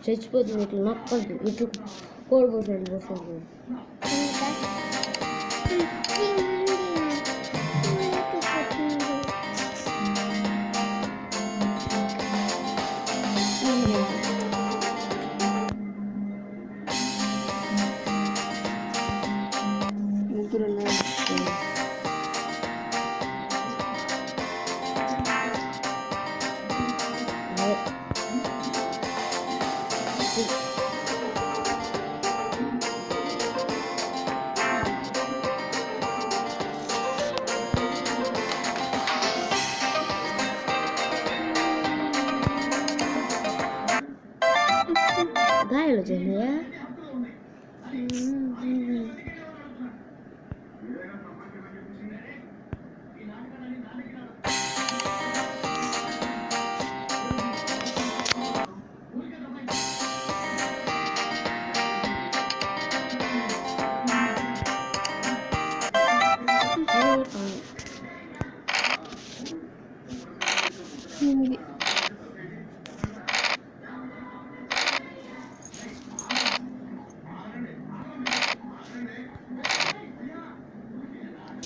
చచ్చిపోతుంది ఇట్లా నొక్కండి ఇట్లా కోడిపోతుంది పోతుంది గాయాలు వచ్చిందా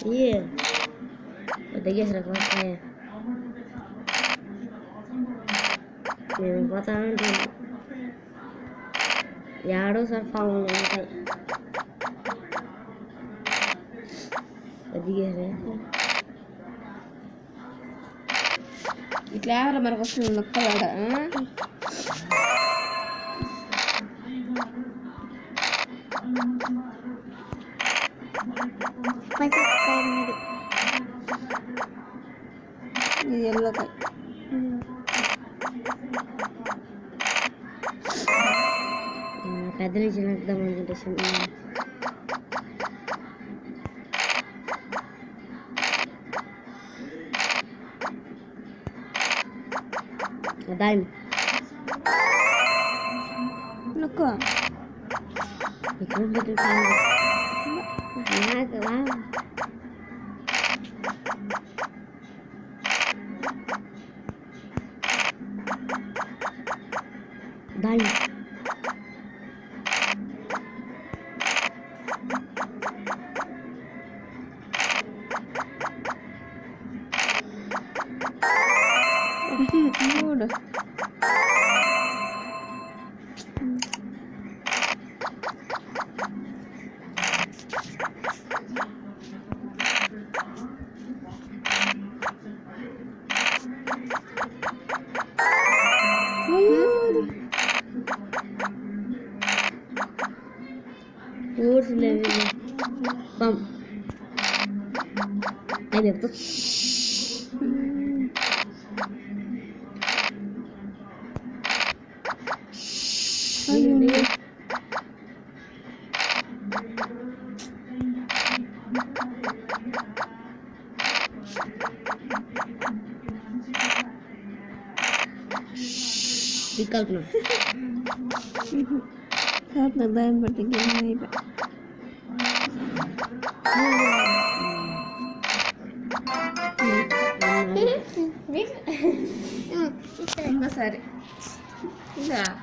Iya, udah guys rekornya. Yang pertama tuh, ya harus found yang kayak. Tadi guys ya. Iklan mana kau suruh nak ada? ఇది ఎల్లో కాయ పెద్దలు చిన్నద్దాం అనుకుంటే దాని నొక్క ఇక్కడ Dai. Udah. Urus level pump. Ada tuh. Dikal no. Saat nagbayan bertinggi ini pak. Enggak sari. Enggak.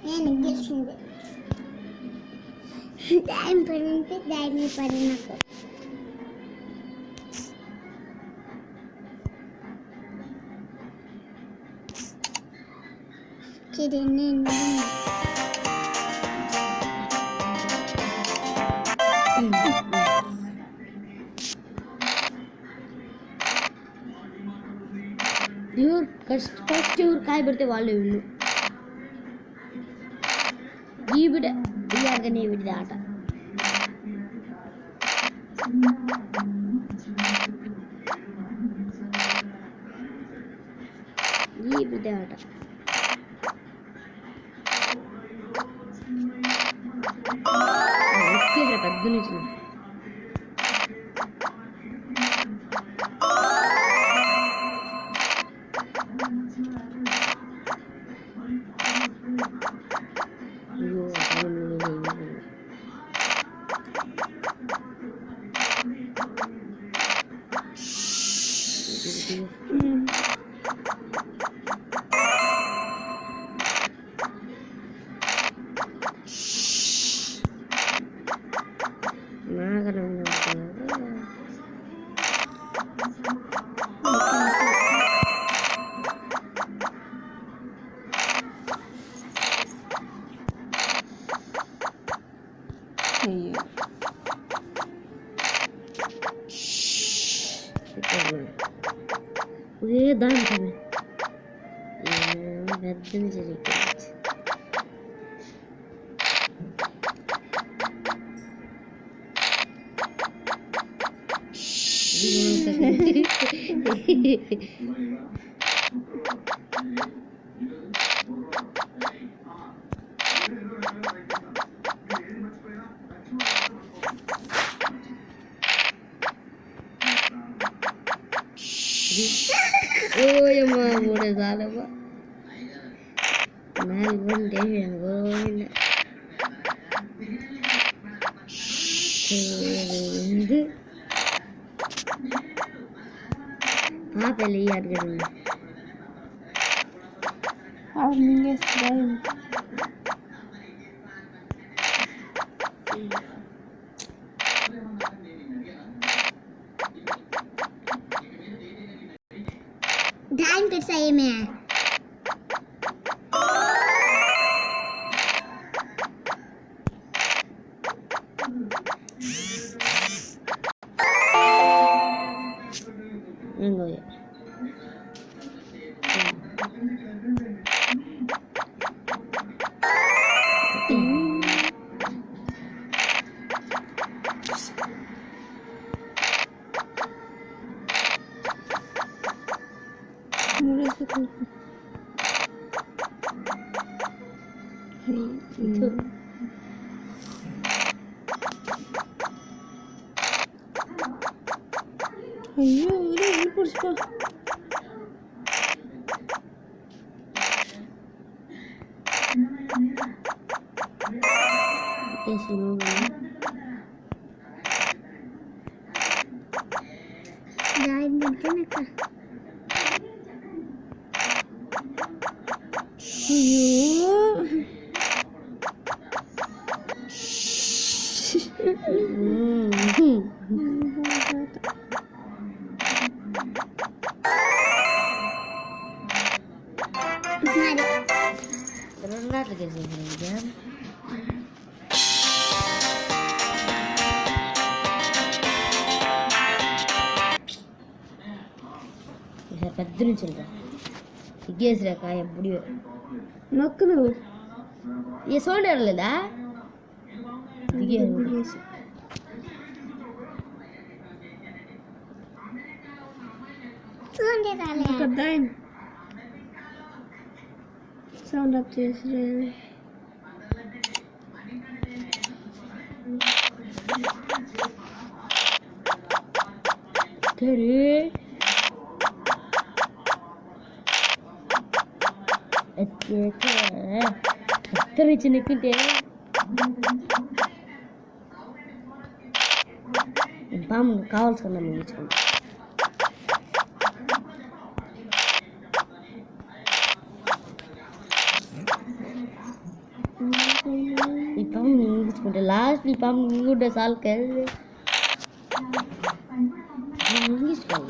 Ini gitu. Daim berhenti, daim paling aku. Ini Yur, kastur kai berte walle ullu. Ee bide iyagane bide aata. Ee bide aata. Iske peddunichna. ఒరే దాని పెద్ద జరిగింది. ఓయమ్మా మూడే చాలమ్మా నాలుగుంటే పోయిన పాపలి అడగదు time कितना है मैं అయ్యో పురుషుకో పెద్ద నుంచి సిగ్గేసిరా కాయ ఎప్పుడు నొక్కు నువ్వు ఏ సౌండ్ ఎడలేదా సౌండ్ అప్ చేసి ఎత్తరు ఇచ్చి నెక్కింటే పాము కావాల్సుకున్నా మేము ఇచ్చుకుంటాం. ఈ పాము మింగించుకుంటే లాస్ట్ ఈ పాము మింగుంటే చాలు కలిసి మింగించుకోవాలి.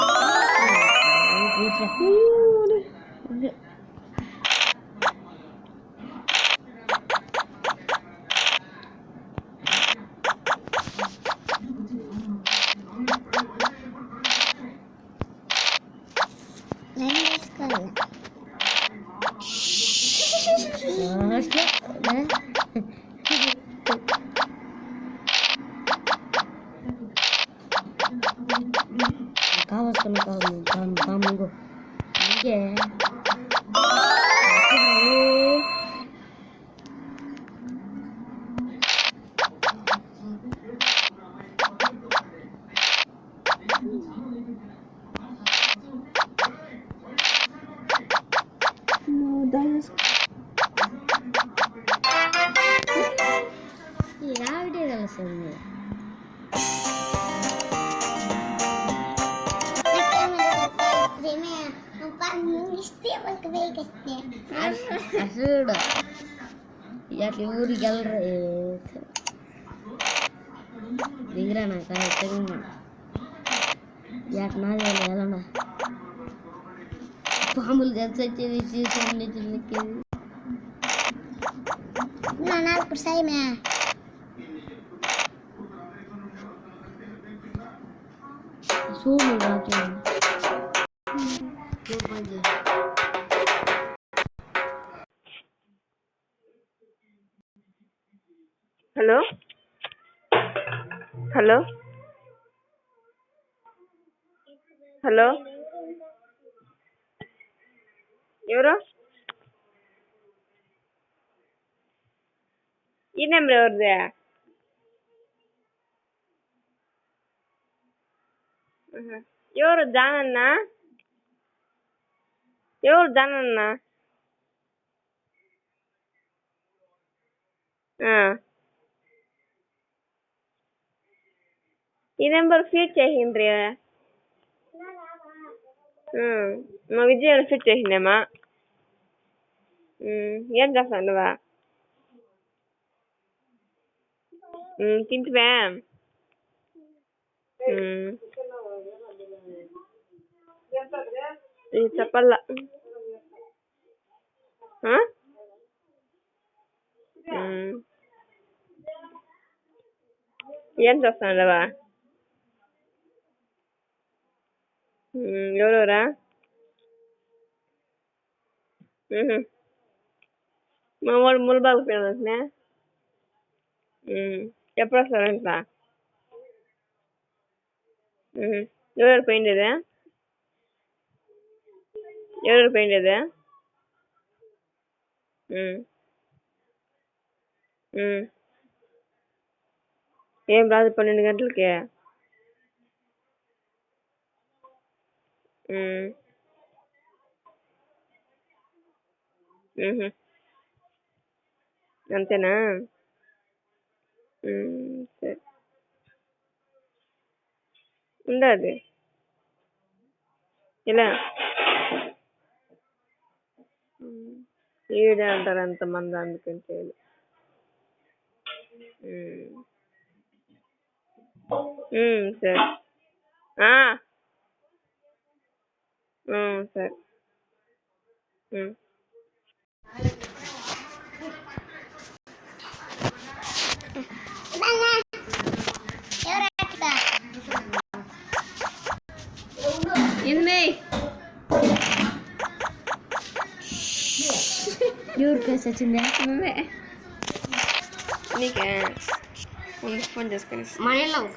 కావాల్సుకున్నా పాము ఇంకే ఆవిడే కలుస్తుంది. मैं ఇస్తే వాళ్ళకి వేగిస్తే అసలు అట్లా ఊరికి వెళ్ళరు దిగిరా నాకు ఎక్కడ నాది వెళ్ళనా పాములు తెచ్చేది చిన్నకేది నాకు ఇప్పుడు సాయమే చూడు రాత్రి హలో హలో హలో ఎవరు ఈ నెంబర్ ఎవరిదే ఎవరు జానన్నా ఎవరు జానన్నా ఈ నెంబర్ ఫీడ్ చేసిండ్రి మా విజయ్ ఫీడ్ చేసిందేమా ఏం చేస్తాను నువ్వా తింటివా చెప్పల్లా ఏం చేస్తానువా ఎవరెవరా మా వాడు ములబాగు పోయినా ఎప్పుడు వస్తారు ఇంట్లో ఎవరెవరు పోయిండేదా ఎవరెవరు పోయిండేదా ఏం రాదు 12 గంటలకి అంతేనా సరే ఉండదు ఇలా ఈడే అంటారు అంతమంది అందుకని చేయాలి సరే సరే ఎవరు కేసు వచ్చిందే నీకే ఫోన్ చేసుకొని మన ఇళ్ళ ఒక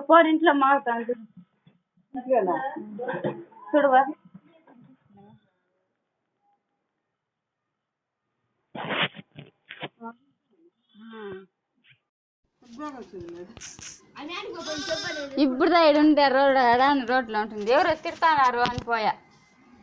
ఫోన్ ఇంట్లో మాట్లాడు చూడవా ఇప్పుడు ఇడుంటే రోడ్లో ఉంటుంది ఎవరో తిడతాన్నారు అని పోయా